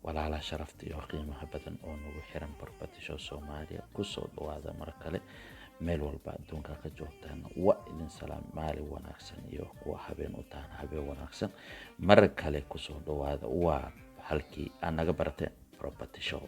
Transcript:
walaalaha sharafta iyo qiimaha badan oo nagu xiran Property Show Soomaaliya kusoo dhawaada mar kale meel walba adduunka ka joogtaan waa idin salaam maalin wanaagsan iyo kuwa habeen u tahan habeen wanaagsan mar kale kusoo dhawaada waa halkii aan naga bartay Property Show